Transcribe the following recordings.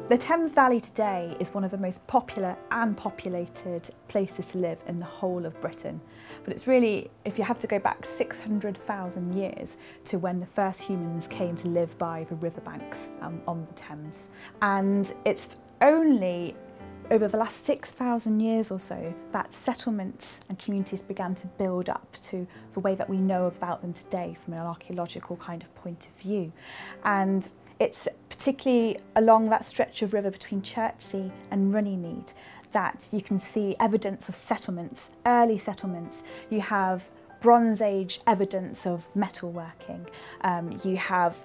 The Thames Valley today is one of the most popular and populated places to live in the whole of Britain. But it's really, if you have to go back 600,000 years to when the first humans came to live by the riverbanks on the Thames. And it's only over the last 6,000 years or so that settlements and communities began to build up to the way that we know about them today from an archaeological kind of point of view. And it's particularly along that stretch of river between Chertsey and Runnymede that you can see evidence of settlements, early settlements. You have Bronze Age evidence of metalworking. You have,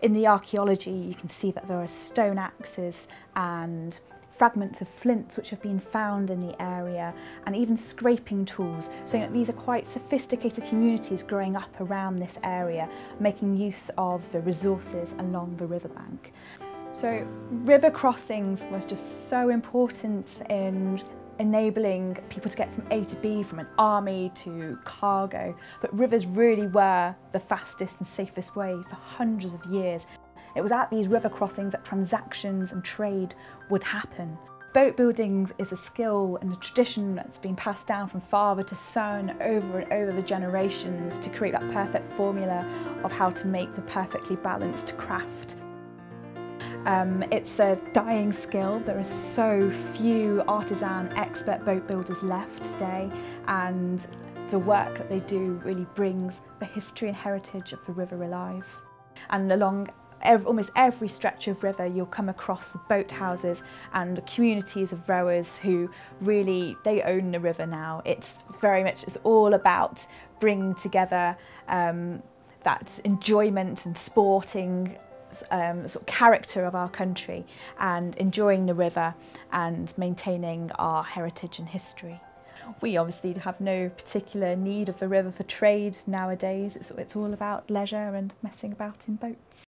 in the archaeology, you can see that there are stone axes and fragments of flints which have been found in the area, and even scraping tools, so that these are quite sophisticated communities growing up around this area, making use of the resources along the riverbank. So river crossings was just so important in enabling people to get from A to B, from an army to cargo, but rivers really were the fastest and safest way for hundreds of years. It was at these river crossings that transactions and trade would happen. Boat building is a skill and a tradition that's been passed down from father to son over and over the generations to create that perfect formula of how to make the perfectly balanced craft. It's a dying skill. There are so few artisan expert boat builders left today, and the work that they do really brings the history and heritage of the river alive. And along almost every stretch of river you'll come across the boat houses and communities of rowers who really, they own the river now. It's very much, it's all about bringing together that enjoyment and sporting sort of character of our country, and enjoying the river and maintaining our heritage and history. We obviously have no particular need of the river for trade nowadays. It's all about leisure and messing about in boats.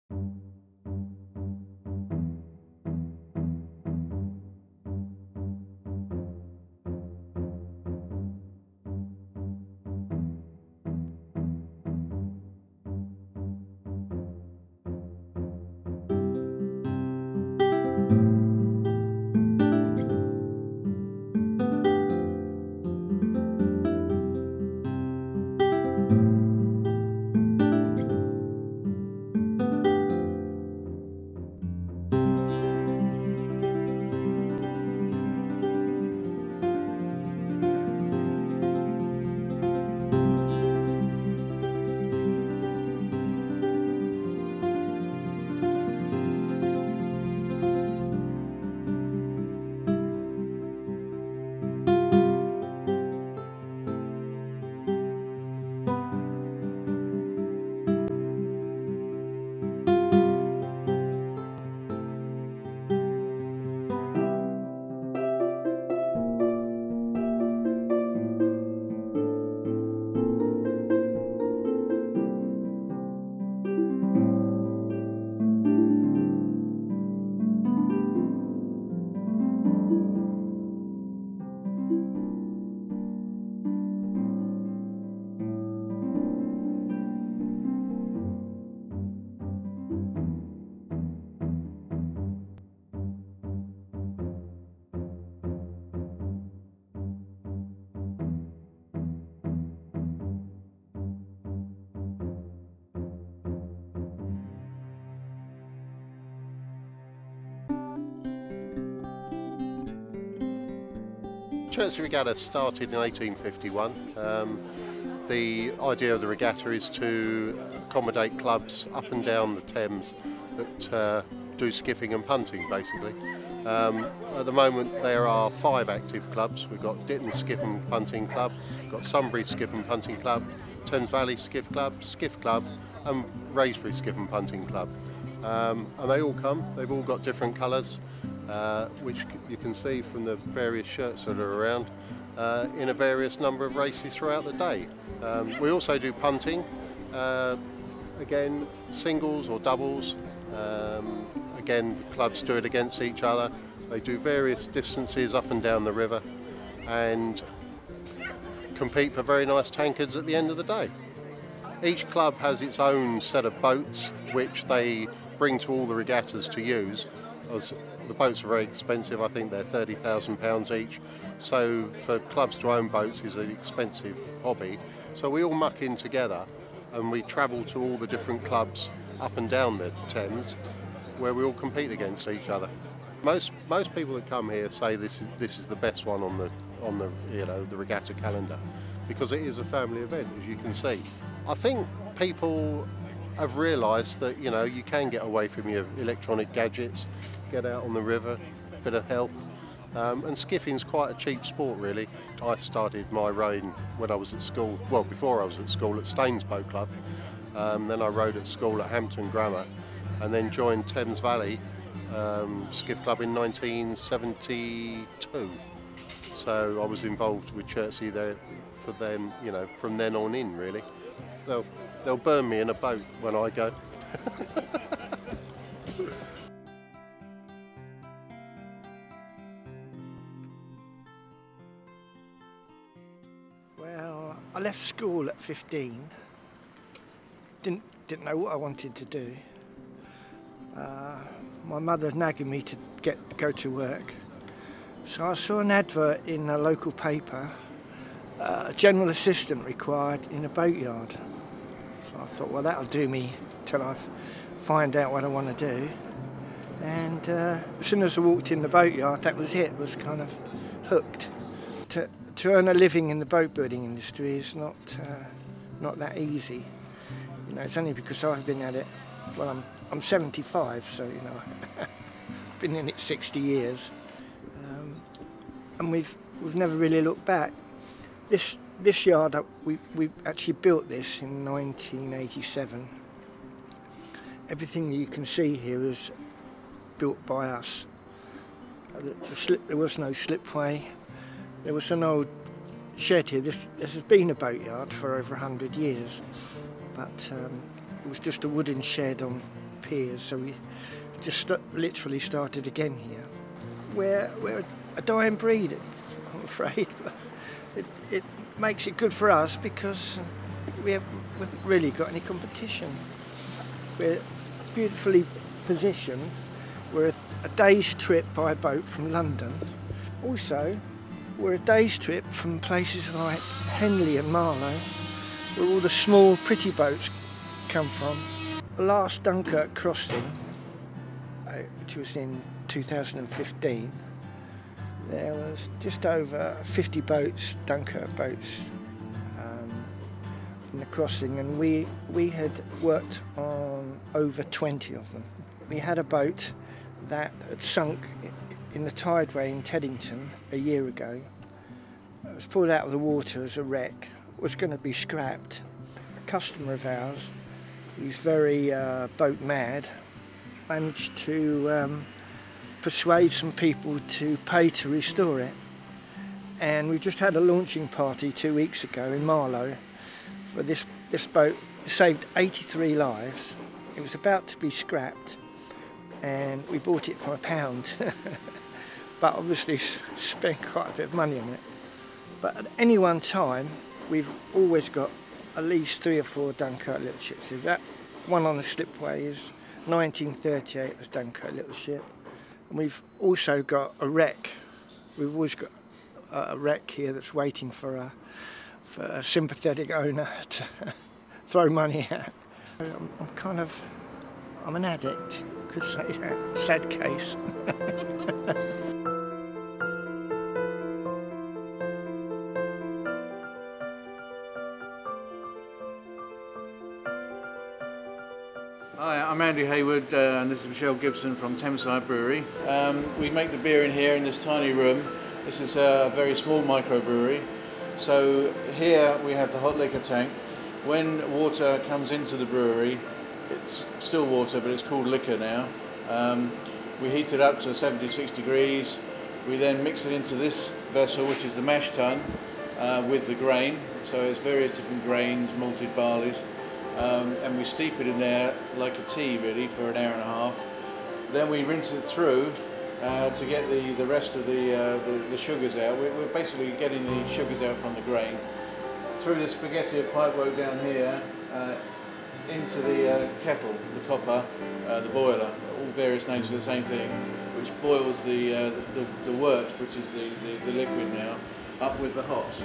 Chertsey Regatta started in 1851. The idea of the regatta is to accommodate clubs up and down the Thames that do skiffing and punting, basically. At the moment there are 5 active clubs. We've got Ditton Skiff and Punting Club, we've got Sunbury Skiff and Punting Club, Thames Valley Skiff Club, and Raisbury Skiff and Punting Club. And they all come, they've all got different colours, which you can see from the various shirts that are around, in a various number of races throughout the day. We also do punting, again singles or doubles. Again, the clubs do it against each other. They do various distances up and down the river and compete for very nice tankards at the end of the day. Each club has its own set of boats which they bring to all the regattas to use, The boats are very expensive. I think they're £30,000 each. So for clubs to own boats is an expensive hobby. So we all muck in together and we travel to all the different clubs up and down the Thames, where we all compete against each other. Most people that come here say this is the best one on the regatta calendar, because it is a family event, as you can see. I think people have realised that you can get away from your electronic gadgets, get out on the river, bit of health, and skiffing's quite a cheap sport really. I started my rowing when I was at school, well before I was at school at Staines Boat Club, then I rowed at school at Hampton Grammar, and then joined Thames Valley Skiff Club in 1972. So I was involved with Chertsey there for them, from then on in really. They'll burn me in a boat when I go. Well, I left school at 15. Didn't know what I wanted to do. My mother nagging me to go to work. So I saw an advert in a local paper, a general assistant required in a boatyard. So I thought, well, that'll do me till I find out what I want to do. And as soon as I walked in the boatyard, that was it. Was kind of hooked. To earn a living in the boat building industry is not that easy. It's only because I've been at it. Well, I'm 75, so I've been in it 60 years, and we've never really looked back. This yard, we actually built this in 1987. Everything that you can see here was built by us. There was no slipway. There was an old shed here. This has been a boatyard for over 100 years, but it was just a wooden shed on piers, so we just literally started again here. We're a dying breed, I'm afraid, but it makes it good for us because we haven't really got any competition. We're beautifully positioned. We're a day's trip by boat from London. Also, we're a day's trip from places like Henley and Marlow, where all the small, pretty boats come from. The last Dunkirk crossing, which was in 2015, there was just over 50 boats, Dunkirk boats, in the crossing, and we had worked on over 20 of them. We had a boat that had sunk in the tideway in Teddington a year ago. It was pulled out of the water as a wreck, was going to be scrapped. A customer of ours, who's very boat mad, managed to persuade some people to pay to restore it. And we just had a launching party 2 weeks ago in Marlow for this boat. It saved 83 lives. It was about to be scrapped, and we bought it for £1. But obviously spent quite a bit of money on it. But at any one time, we've always got at least 3 or 4 Dunkirk little ships here. That one on the slipway is 1938 as Dunkirk little ship. And we've also got a wreck. We've always got a wreck here that's waiting for a sympathetic owner to throw money at. I'm an addict, could say that. Sad case. Hi, I'm Andy Hayward, and this is Michelle Gibson from Thameside Brewery. We make the beer in here in this tiny room. This is a very small microbrewery. So here we have the hot liquor tank. When water comes into the brewery, it's still water, but it's called liquor now. We heat it up to 76 degrees. We then mix it into this vessel, which is the mash tun, with the grain. So it's various different grains, malted barleys. And we steep it in there like a tea really for an hour and a half. Then we rinse it through to get the rest of the sugars out. We're basically getting the sugars out from the grain. Through the spaghetti pipework down here into the kettle, the copper, the boiler, all various names for the same thing, which boils the wort, which is the liquid now, up with the hops.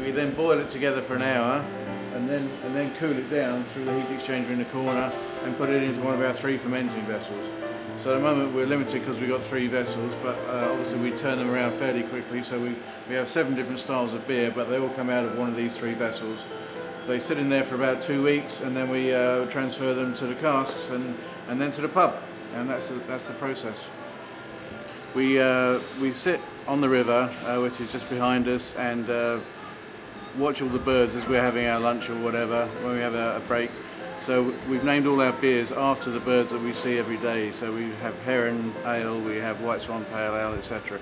We then boil it together for an hour, and then cool it down through the heat exchanger in the corner and put it into one of our 3 fermenting vessels. So at the moment we're limited because we've got 3 vessels, but obviously we turn them around fairly quickly. So we have 7 different styles of beer, but they all come out of one of these 3 vessels. They sit in there for about 2 weeks, and then we transfer them to the casks and then to the pub, and that's the process. We sit on the river, which is just behind us, and watch all the birds as we're having our lunch or whatever when we have a break. So we've named all our beers after the birds that we see every day. So we have Heron Ale, we have White Swan Pale Ale, etc.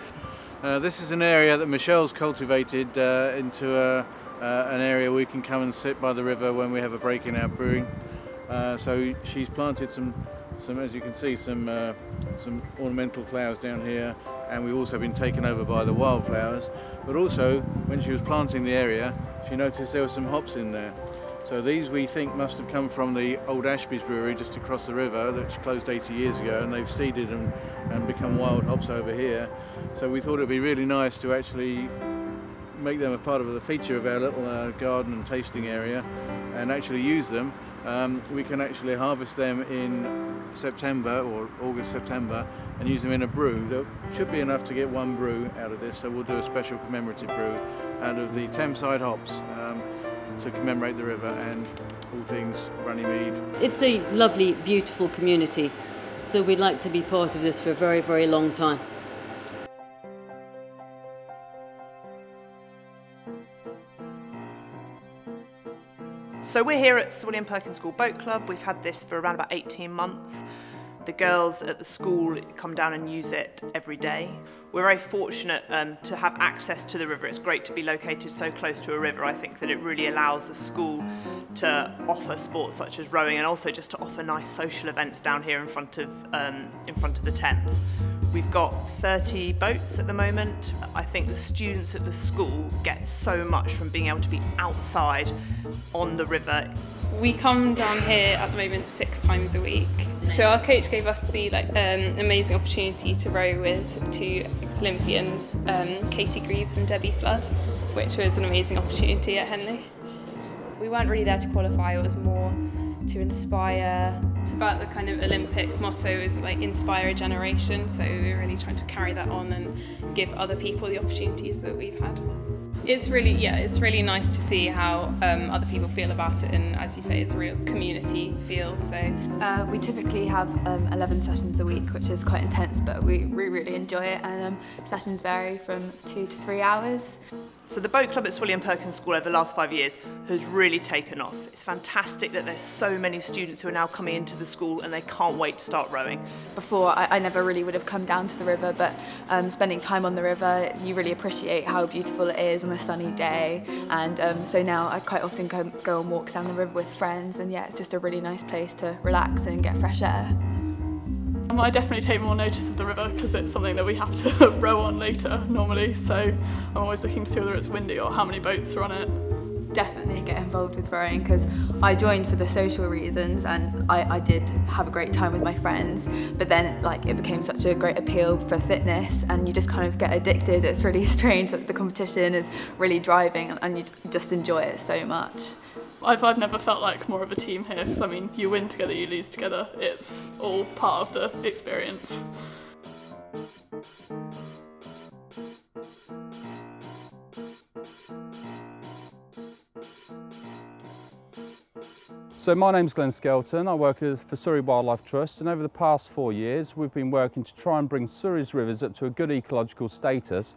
This is an area that Michelle's cultivated into an area we can come and sit by the river when we have a break in our brewing. So she's planted some, as you can see, some ornamental flowers down here, and we've also been taken over by the wildflowers. But also, when she was planting the area, she noticed there were some hops in there. So these we think must have come from the old Ashby's brewery just across the river, which closed 80 years ago, and they've seeded and become wild hops over here. So we thought it'd be really nice to actually make them a part of the feature of our little garden and tasting area and actually use them. We can actually harvest them in September or August, September, and use them in a brew. There should be enough to get 1 brew out of this, so we'll do a special commemorative brew out of the Thameside hops to commemorate the river and all things Runnymede. It's a lovely, beautiful community, so we'd like to be part of this for a very, very long time. So we're here at Sir William Perkins School Boat Club. We've had this for around about 18 months. The girls at the school come down and use it every day. We're very fortunate to have access to the river. It's great to be located so close to a river. I think that it really allows the school to offer sports such as rowing, and also just to offer nice social events down here in front of the Thames. We've got 30 boats at the moment. I think the students at the school get so much from being able to be outside on the river. We come down here at the moment 6 times a week. So our coach gave us the amazing opportunity to row with 2 ex-Olympians, Katie Greaves and Debbie Flood, which was an amazing opportunity at Henley. We weren't really there to qualify, it was more to inspire. It's about the kind of Olympic motto is like inspire a generation, so we're really trying to carry that on and give other people the opportunities that we've had. It's really nice to see how other people feel about it, and as you say, it's a real community feel. So we typically have 11 sessions a week, which is quite intense, but we really enjoy it, and sessions vary from 2 to 3 hours. So the boat club at Sir William Perkins School over the last 5 years has really taken off. It's fantastic that there's so many students who are now coming into the school and they can't wait to start rowing. Before, I never really would have come down to the river, but spending time on the river, you really appreciate how beautiful it is on a sunny day. And so now I quite often go on walks down the river with friends, and yeah, it's just a really nice place to relax and get fresh air. I definitely take more notice of the river because it's something that we have to row on later normally, so I'm always looking to see whether it's windy or how many boats are on it. Definitely get involved with rowing because I joined for the social reasons, and I did have a great time with my friends, but then it became such a great appeal for fitness, and you just kind of get addicted. It's really strange that the competition is really driving and you just enjoy it so much. I've never felt like more of a team here, because I mean, you win together, you lose together. It's all part of the experience. So my name's Glenn Skelton. I work for Surrey Wildlife Trust, and over the past 4 years we've been working to try and bring Surrey's rivers up to a good ecological status.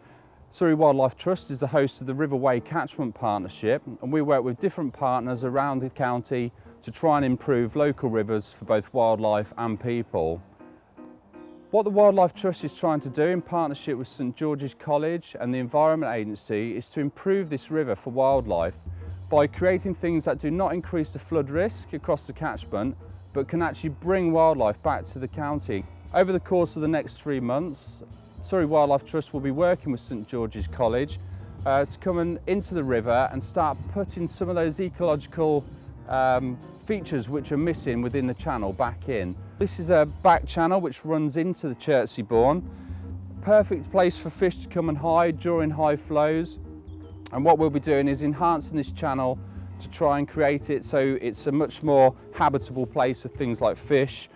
Surrey Wildlife Trust is the host of the Riverway Catchment Partnership, and we work with different partners around the county to try and improve local rivers for both wildlife and people. What the Wildlife Trust is trying to do in partnership with St George's College and the Environment Agency is to improve this river for wildlife by creating things that do not increase the flood risk across the catchment, but can actually bring wildlife back to the county. Over the course of the next 3 months, Surrey Wildlife Trust will be working with St George's College to come into the river and start putting some of those ecological features which are missing within the channel back in. This is a back channel which runs into the Chertsey Bourne. Perfect place for fish to come and hide during high flows. And what we'll be doing is enhancing this channel to try and create it so it's a much more habitable place for things like fish.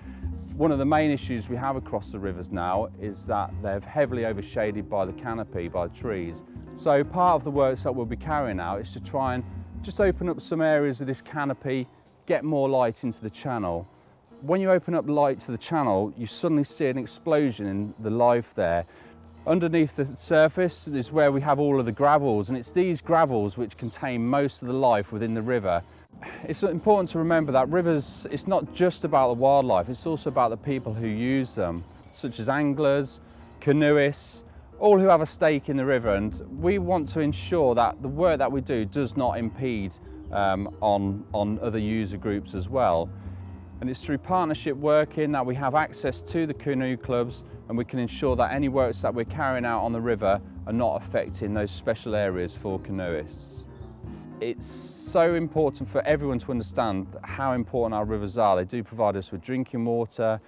One of the main issues we have across the rivers now is that they're heavily overshaded by the canopy, by the trees. So part of the works that we'll be carrying out is to try and just open up some areas of this canopy, get more light into the channel. When you open up light to the channel, you suddenly see an explosion in the life there. Underneath the surface is where we have all of the gravels, and it's these gravels which contain most of the life within the river. It's important to remember that rivers, it's not just about the wildlife, it's also about the people who use them, such as anglers, canoeists, all who have a stake in the river, and we want to ensure that the work that we do does not impede on other user groups as well. And it's through partnership working that we have access to the canoe clubs, and we can ensure that any works that we're carrying out on the river are not affecting those special areas for canoeists. It's so important for everyone to understand how important our rivers are. They do provide us with drinking water,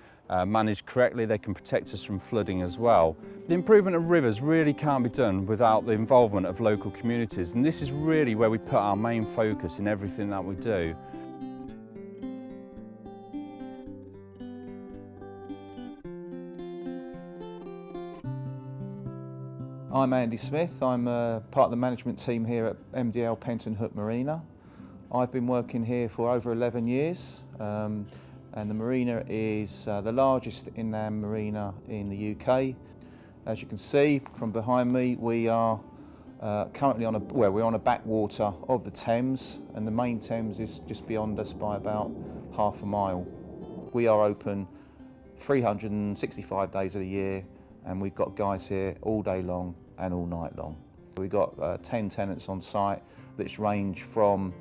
managed correctly, they can protect us from flooding as well. The improvement of rivers really can't be done without the involvement of local communities, and this is really where we put our main focus in everything that we do. I'm Andy Smith, I'm part of the management team here at MDL Penton Hook Marina. I've been working here for over 11 years and the marina is the largest inland marina in the UK. As you can see from behind me, we are currently on a backwater of the Thames, and the main Thames is just beyond us by about half a mile. We are open 365 days of the year, and we've got guys here all day long and all night long. We've got 10 tenants on site that range from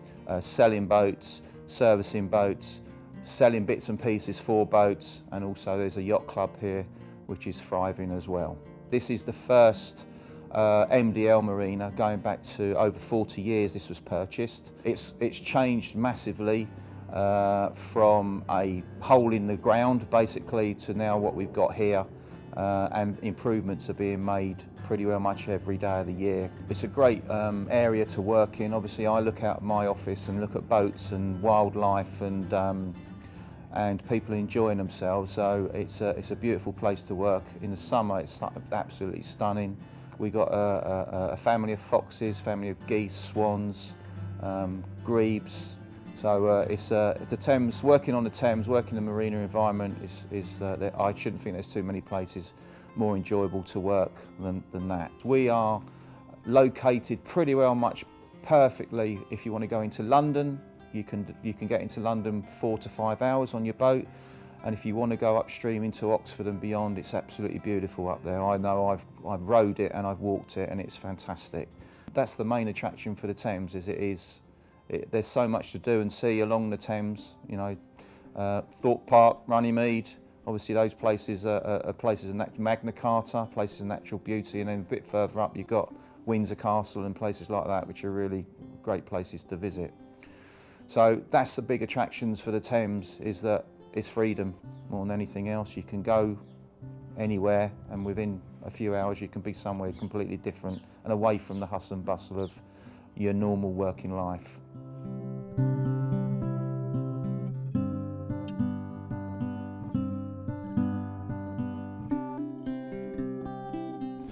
selling boats, servicing boats, selling bits and pieces for boats, and also there's a yacht club here which is thriving as well. This is the first MDL marina going back to over 40 years this was purchased. It's changed massively from a hole in the ground basically to now what we've got here. And improvements are being made pretty well much every day of the year. It's a great area to work in. Obviously I look out of my office and look at boats and wildlife and people enjoying themselves, so it's a beautiful place to work. In the summer it's absolutely stunning. We got a family of foxes, family of geese, swans, grebes. So it's the Thames, working on the Thames, working in the marina environment I shouldn't think there's too many places more enjoyable to work than that. We are located pretty well much perfectly. If you want to go into London, you can get into London 4 to 5 hours on your boat, and if you want to go upstream into Oxford and beyond, it's absolutely beautiful up there. I know I've rowed it and I've walked it, and it's fantastic. That's the main attraction for the Thames. There's so much to do and see along the Thames, you know, Thorpe Park, Runnymede, obviously those places are places of Magna Carta, places of natural beauty, and then a bit further up you've got Windsor Castle and places like that, which are really great places to visit. So that's the big attractions for the Thames, is that it's freedom more than anything else. You can go anywhere and within a few hours you can be somewhere completely different and away from the hustle and bustle of your normal working life.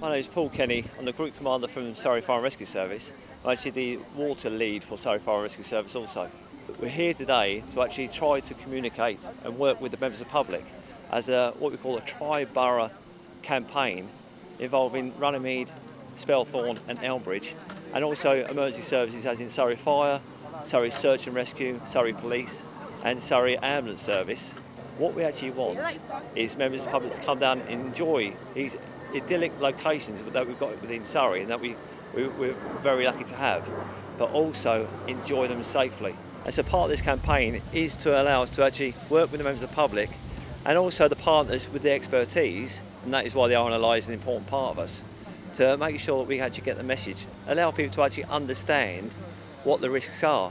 My name is Paul Kenny. I'm the Group Commander from Surrey Fire and Rescue Service. I'm actually the water lead for Surrey Fire and Rescue Service also. We're here today to actually try to communicate and work with the members of the public as what we call a tri-borough campaign involving Runnymede, Spelthorne and Elmbridge, and also emergency services as in Surrey Fire, Surrey Search and Rescue, Surrey Police and Surrey Ambulance Service. What we actually want is members of the public to come down and enjoy these idyllic locations that we've got within Surrey and that we're very lucky to have, but also enjoy them safely. And so part of this campaign is to allow us to actually work with the members of the public and also the partners with the expertise, and that is why the RNLI is an important part of us, to make sure that we actually get the message, allow people to actually understand what the risks are.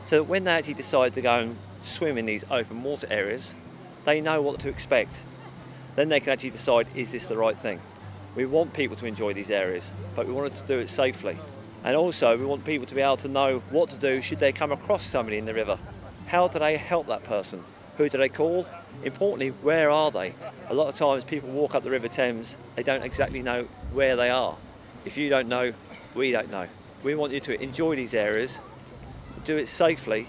so that when they actually decide to go and swim in these open water areas, they know what to expect. Then they can actually decide, is this the right thing? We want people to enjoy these areas, but we want to do it safely. And also we want people to be able to know what to do should they come across somebody in the river. How do they help that person? Who do they call? Importantly, where are they? A lot of times people walk up the River Thames, they don't exactly know where they are. If you don't know, we don't know. We want you to enjoy these areas, do it safely,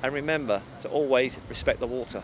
and remember to always respect the water.